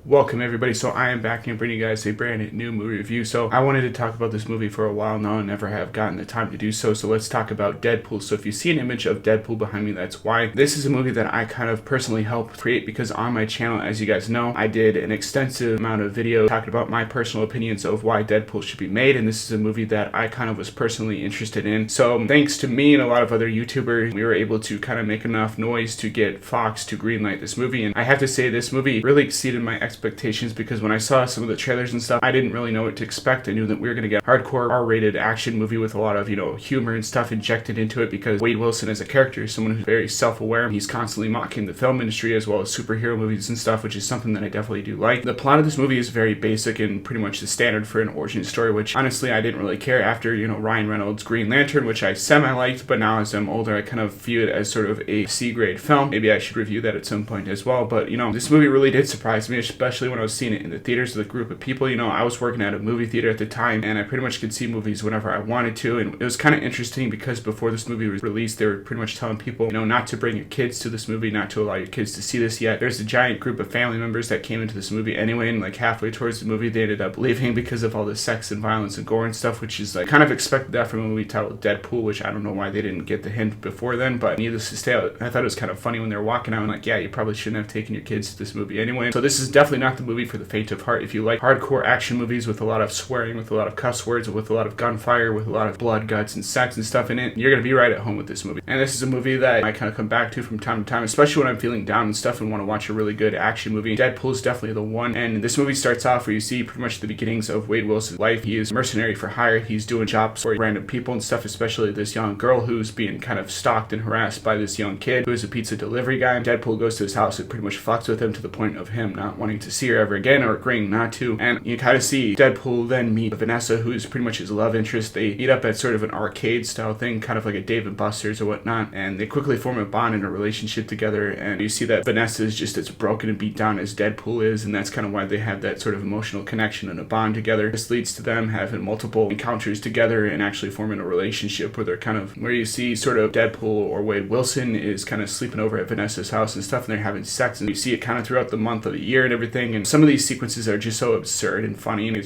Welcome everybody. So I am back and bringing you guys a brand new movie review. So I wanted to talk about this movie for a while now and never have gotten the time to do so. So let's talk about Deadpool. So if you see an image of Deadpool behind me, that's why. This is a movie that I kind of personally helped create because on my channel, as you guys know, I did an extensive amount of videos talking about my personal opinions of why Deadpool should be made. And this is a movie that I kind of was personally interested in. So thanks to me and a lot of other YouTubers, we were able to kind of make enough noise to get Fox to greenlight this movie. And I have to say this movie really exceeded my expectations because when I saw some of the trailers and stuff, I didn't really know what to expect. I knew that we were going to get hardcore R-rated action movie with a lot of, humor and stuff injected into it because Wade Wilson as a character is someone who's very self-aware. He's constantly mocking the film industry as well as superhero movies and stuff, which is something that I definitely do like. The plot of this movie is very basic and pretty much the standard for an origin story, which honestly I didn't really care after, Ryan Reynolds' Green Lantern, which I semi-liked, but now as I'm older I kind of view it as sort of a C-grade film. Maybe I should review that at some point as well, but this movie really did surprise me, especially when I was seeing it in the theaters with a group of people. I was working at a movie theater at the time and I pretty much could see movies whenever I wanted to, and it was kind of interesting because before this movie was released they were pretty much telling people not to bring your kids to this movie, not to allow your kids to see this yet. There's a giant group of family members that came into this movie anyway, and like halfway towards the movie they ended up leaving because of all the sex and violence and gore and stuff, which is like kind of expected that from a movie titled Deadpool, which I don't know why they didn't get the hint before then, but needless to say, I thought it was kind of funny when they were walking out and like, yeah, you probably shouldn't have taken your kids to this movie anyway. So this is definitely not the movie for the faint of heart. If you like hardcore action movies with a lot of swearing, with a lot of cuss words, with a lot of gunfire, with a lot of blood, guts, and sex and stuff in it, you're gonna be right at home with this movie. And this is a movie that I kind of come back to from time to time, especially when I'm feeling down and stuff and want to watch a really good action movie. Deadpool is definitely the one. And this movie starts off where you see pretty much the beginnings of Wade Wilson's life. He is mercenary for hire. He's doing jobs for random people and stuff, especially this young girl who's being kind of stalked and harassed by this young kid who is a pizza delivery guy. Deadpool goes to his house and pretty much fucks with him to the point of him not wanting to see her ever again or agreeing not to. And you kind of see Deadpool then meet Vanessa, who's pretty much his love interest. They meet up at sort of an arcade style thing, kind of like a Dave and Buster's or whatnot, and they quickly form a bond and a relationship together. And you see that Vanessa is just as broken and beat down as Deadpool is, and that's kind of why they have that sort of emotional connection and a bond together. This leads to them having multiple encounters together and actually forming a relationship where they're kind of, where you see sort of Deadpool or Wade Wilson is kind of sleeping over at Vanessa's house and stuff, and they're having sex, and you see it kind of throughout the month of the year and everything. And some of these sequences are just so absurd and funny, and you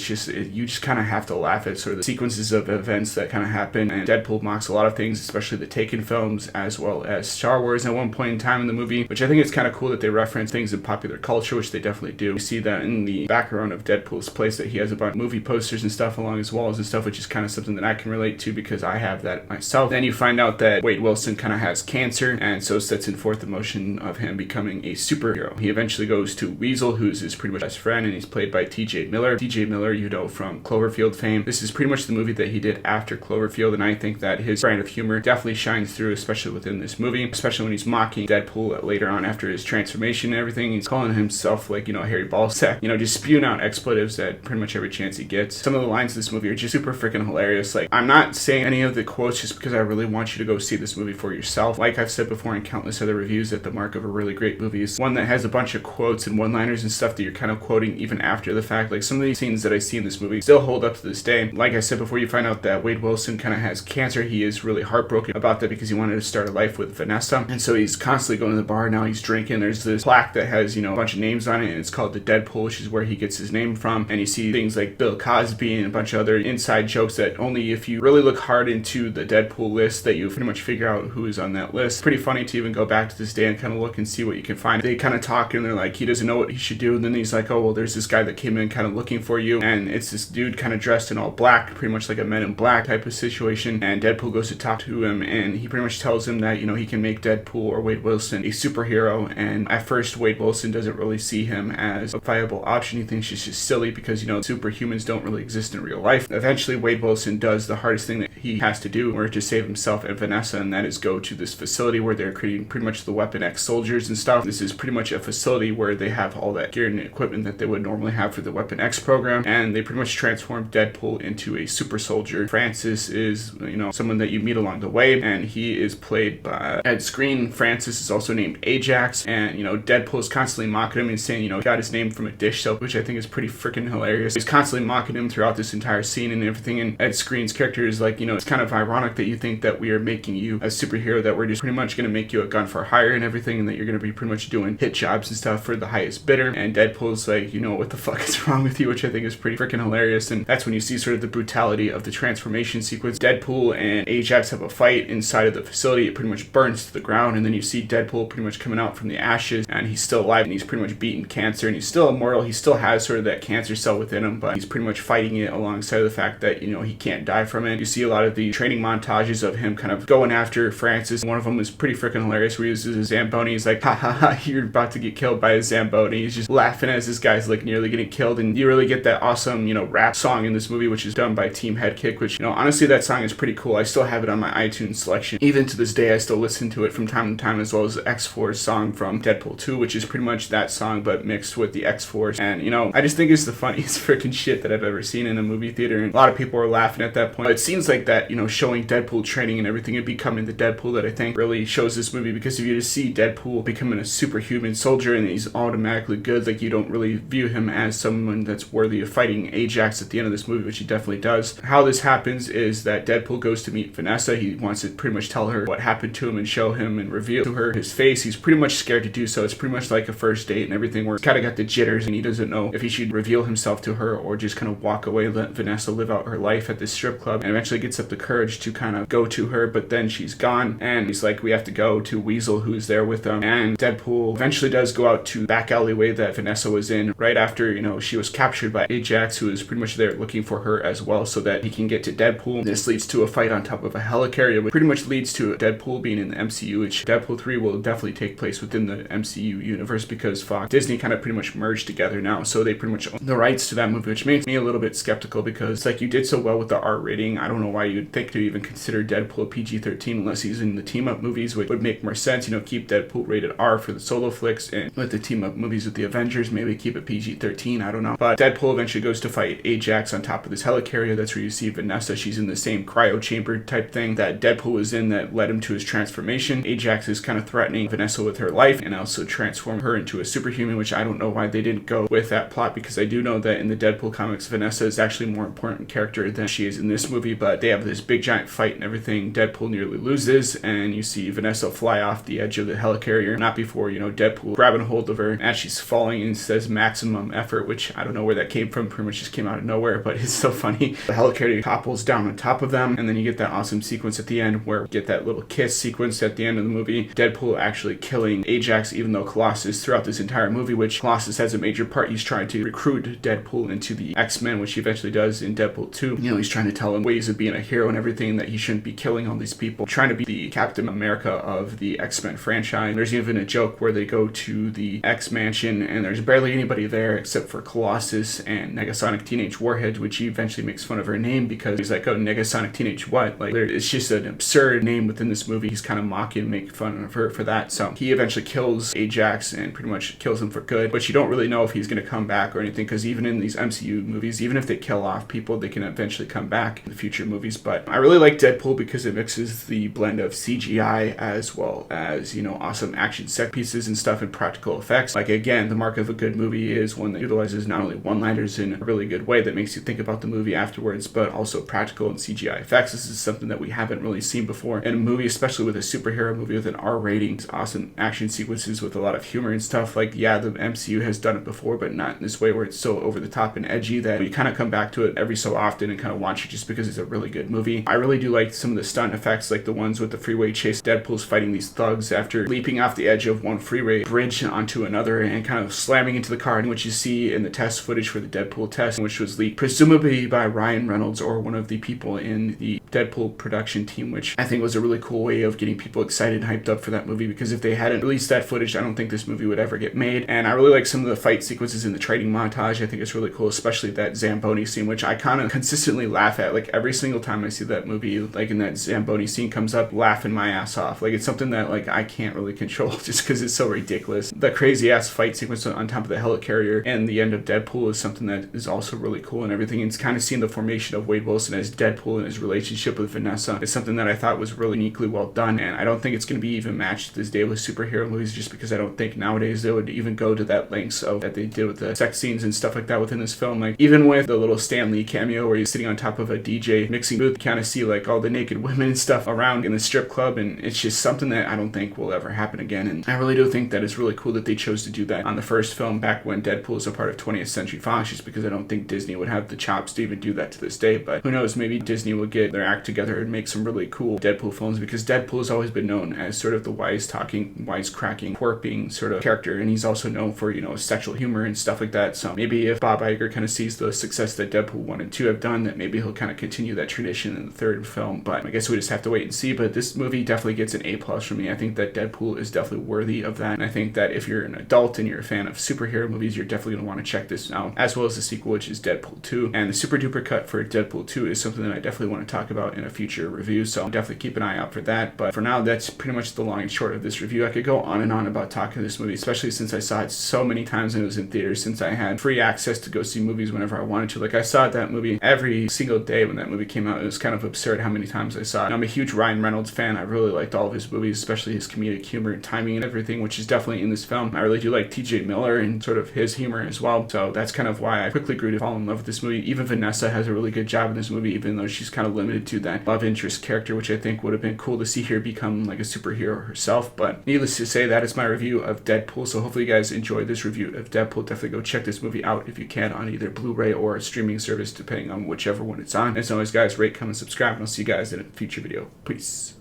just kind of have to laugh at sort of the sequences of events that kind of happen. And Deadpool mocks a lot of things, especially the Taken films as well as Star Wars at one point in time in the movie, which I think is kind of cool that they reference things in popular culture, which they definitely do. You see that in the background of Deadpool's place, that he has a bunch of movie posters and stuff along his walls and stuff, which is kind of something that I can relate to because I have that myself. Then you find out that Wade Wilson kind of has cancer, and so sets in forth the motion of him becoming a superhero. He eventually goes to Weasel, who's his pretty much best friend, and he's played by T.J. Miller. T.J. Miller, from Cloverfield fame. This is pretty much the movie that he did after Cloverfield, and I think that his brand of humor definitely shines through, especially within this movie, especially when he's mocking Deadpool later on after his transformation and everything. He's calling himself like, Harry Ballsack, just spewing out expletives at pretty much every chance he gets. Some of the lines of this movie are just super freaking hilarious. Like, I'm not saying any of the quotes just because I really want you to go see this movie for yourself. Like I've said before in countless other reviews, that the mark of a really great movie is one that has a bunch of quotes and one-liners and stuff that you're kind of quoting even after the fact. Like, some of these scenes that I see in this movie still hold up to this day. Like I said before, you find out that Wade Wilson kind of has cancer. He is really heartbroken about that because he wanted to start a life with Vanessa, and so he's constantly going to the bar. Now he's drinking. There's this plaque that has a bunch of names on it, and it's called the Deadpool, which is where he gets his name from. And you see things like Bill Cosby and a bunch of other inside jokes that only if you really look hard into the Deadpool list that you pretty much figure out who is on that list. Pretty funny to even go back to this day and kind of look and see what you can find. They kind of talk and they're like, he doesn't know what he should do, and then he's like, oh well, there's this guy that came in kind of looking for you, and it's this dude kind of dressed in all black, pretty much like a Men in Black type of situation. And Deadpool goes to talk to him, and he pretty much tells him that he can make Deadpool or Wade Wilson a superhero. And at first Wade Wilson doesn't really see him as a viable option. He thinks he's just silly because superhumans don't really exist in real life. Eventually Wade Wilson does the hardest thing that he has to do in order to save himself and Vanessa, and that is go to this facility where they're creating pretty much the Weapon X soldiers and stuff. This is pretty much a facility where they have all that gear and equipment that they would normally have for the Weapon X program, and they pretty much transform Deadpool into a super soldier. Francis is someone that you meet along the way, and he is played by Ed Skrein. Francis is also named Ajax, and Deadpool is constantly mocking him and saying he got his name from a dish soap, which I think is pretty freaking hilarious. He's constantly mocking him throughout this entire scene and everything, and Ed Skrein's character is like it's kind of ironic that you think that we are making you a superhero, that we're just pretty much going to make you a gun for hire and everything, and that you're going to be pretty much doing hit jobs and stuff for the highest bidder. And Deadpool's like, what the fuck is wrong with you, which I think is pretty freaking hilarious. And that's when you see sort of the brutality of the transformation sequence. Deadpool and Ajax have a fight inside of the facility. It pretty much burns to the ground, and then you see Deadpool pretty much coming out from the ashes, and he's still alive, and he's pretty much beaten cancer, and he's still immortal. He still has sort of that cancer cell within him, but he's pretty much fighting it alongside of the fact that, he can't die from it. You see a lot of the training montages of him kind of going after Francis. One of them is pretty freaking hilarious, where he uses a Zamboni. He's like, ha ha ha, you're about to get killed by a Zamboni. He's just laughing as this guy's like nearly getting killed, and you really get that awesome, rap song in this movie, which is done by Team Headkick, which, honestly, that song is pretty cool. I still have it on my iTunes selection. Even to this day, I still listen to it from time to time, as well as X-Force song from Deadpool 2, which is pretty much that song, but mixed with the X-Force. And, I just think it's the funniest freaking shit that I've ever seen in a movie theater, and a lot of people were laughing at that point. But it seems like that, showing Deadpool training and everything and becoming the Deadpool that I think really shows this movie, because if you just see Deadpool becoming a superhuman soldier and he's automatically good, like, you don't really view him as someone that's worthy of fighting Ajax at the end of this movie, which he definitely does. How this happens is that Deadpool goes to meet Vanessa. He wants to pretty much tell her what happened to him and show him and reveal to her his face. He's pretty much scared to do so. It's pretty much like a first date and everything, where he's kind of got the jitters and he doesn't know if he should reveal himself to her or just kind of walk away and let Vanessa live out her life at this strip club, and eventually gets up the courage to kind of go to her, but then she's gone, and he's like, we have to go to Weasel, who's there with them. And Deadpool eventually does go out to the back alleyway that Vanessa was in right after, she was captured by Ajax, who is pretty much there looking for her as well, so that he can get to Deadpool. This leads to a fight on top of a helicarrier, which pretty much leads to Deadpool being in the MCU, which Deadpool 3 will definitely take place within the MCU universe, because Fox, Disney kind of pretty much merged together now, so they pretty much own the rights to that movie, which makes me a little bit skeptical, because it's like, you did so well with the R rating. I don't know why you'd think to even consider Deadpool PG-13 unless he's in the team-up movies, which would make more sense. Keep Deadpool rated R for the solo flicks, and with the team-up movies with the Avengers, maybe keep it PG-13, I don't know. But Deadpool eventually goes to fight Ajax on top of this helicarrier. That's where you see Vanessa. She's in the same cryo chamber type thing that Deadpool was in that led him to his transformation. Ajax is kind of threatening Vanessa with her life and also transform her into a superhuman, which I don't know why they didn't go with that plot, because I do know that in the Deadpool comics, Vanessa is actually a more important character than she is in this movie. But they have this big giant fight and everything. Deadpool nearly loses, and you see Vanessa fly off the edge of the helicarrier, not before, Deadpool grabbing hold of her as she's falling, and says maximum effort, which I don't know where that came from, pretty much just came out of nowhere, but it's so funny. The helicarrier topples down on top of them, and then you get that awesome sequence at the end where you get that little kiss sequence at the end of the movie. Deadpool actually killing Ajax, even though Colossus throughout this entire movie, which Colossus has a major part, he's trying to recruit Deadpool into the X-Men, which he eventually does in Deadpool 2. He's trying to tell him ways of being a hero and everything, that he shouldn't be killing all these people, trying to be the Captain America of the X-Men franchise. There's even a joke where they go to the X-Mansion and there's barely anybody there except for Colossus and Negasonic Teenage Warhead, which he eventually makes fun of her name, because he's like, oh, Negasonic Teenage what? Like, it's just an absurd name within this movie. He's kind of mocking, making fun of her for that. So he eventually kills Ajax and pretty much kills him for good, but you don't really know if he's going to come back or anything, because even in these MCU movies, even if they kill off people, they can eventually come back in the future movies. But I really like Deadpool because it mixes the blend of CGI as well as, awesome action set pieces and stuff and practical effects. Like, again, the mark of a good movie is one that utilizes not only one-liners in a really good way that makes you think about the movie afterwards, but also practical and CGI effects. This is something that we haven't really seen before in a movie, especially with a superhero movie with an R rating. Awesome action sequences with a lot of humor and stuff. Like, yeah, the MCU has done it before, but not in this way where it's so over the top and edgy that you kind of come back to it every so often and kind of watch it just because it's a really good movie. I really do like some of the stunt effects, like the ones with the freeway chase. Deadpool's fighting these thugs after leaping off the edge of one freeway bridge onto another and kind of slamming into the car, which you see in the test footage for the Deadpool test, which was leaked presumably by Ryan Reynolds or one of the people in the Deadpool production team, which I think was a really cool way of getting people excited and hyped up for that movie, because if they hadn't released that footage, I don't think this movie would ever get made. And I really like some of the fight sequences in the training montage. I think it's really cool, especially that Zamboni scene, which I kind of consistently laugh at. Like, every single time I see that movie, like, in that Zamboni scene comes up, laughing my ass off. Like, it's something that, like, I can't really control just because it's so ridiculous. The crazy ass fight sequence on top of the helicarrier and the end of Deadpool is something that is also really cool and everything. It's kind of seeing the formation of Wade Wilson as Deadpool and his relationship with Vanessa is something that I thought was really uniquely well done, and I don't think it's going to be even matched this day with superhero movies, just because I don't think nowadays they would even go to that lengths of that they did with the sex scenes and stuff like that within this film. Like, even with the little Stan Lee cameo where he's sitting on top of a DJ mixing dressing booth, kind of see like all the naked women and stuff around in the strip club, and it's just something that I don't think will ever happen again. And I really do think that it's really cool that they chose to do that on the first film back when Deadpool was a part of 20th Century Fox, just because I don't think Disney would have the chops to even do that to this day. But who knows, maybe Disney will get their act together and make some really cool Deadpool films, because Deadpool has always been known as sort of the wise-talking, wise-cracking, quirping sort of character, and he's also known for, you know, sexual humor and stuff like that. So maybe if Bob Iger kind of sees the success that Deadpool 1 and 2 have done, that maybe he'll kind of continue that tradition in the third film. But I guess we just have to wait and see. But this movie definitely gets an A+ from me. I think that Deadpool is definitely worthy of that, and I think that if you're an adult and you're a fan of superhero movies, you're definitely going to want to check this out, as well as the sequel, which is Deadpool 2. And the super duper cut for Deadpool 2 is something that I definitely want to talk about in a future review, so definitely keep an eye out for that. But for now, that's pretty much the long and short of this review. I could go on and on about talking this movie, especially since I saw it so many times and it was in theaters, since I had free access to go see movies whenever I wanted to. Like, I saw that movie every single day when that movie came out. It was kind of absurd how many times I saw it. I'm a huge Ryan Reynolds fan. I really liked all of his movies, especially his comedic humor and timing and everything, which is definitely in this film. I really do like TJ Miller and sort of his humor as well. So that's kind of why I quickly grew to fall in love with this movie. Even Vanessa has a really good job in this movie, even though she's kind of limited to that love interest character, which I think would have been cool to see her become like a superhero herself. But needless to say, that is my review of Deadpool. So hopefully you guys enjoyed this review of Deadpool. Definitely go check this movie out if you can on either Blu-ray or a streaming service, depending on whichever one it's on. As always, guys, rate, comment, subscribe, and I'll see you guys in a future video. Peace.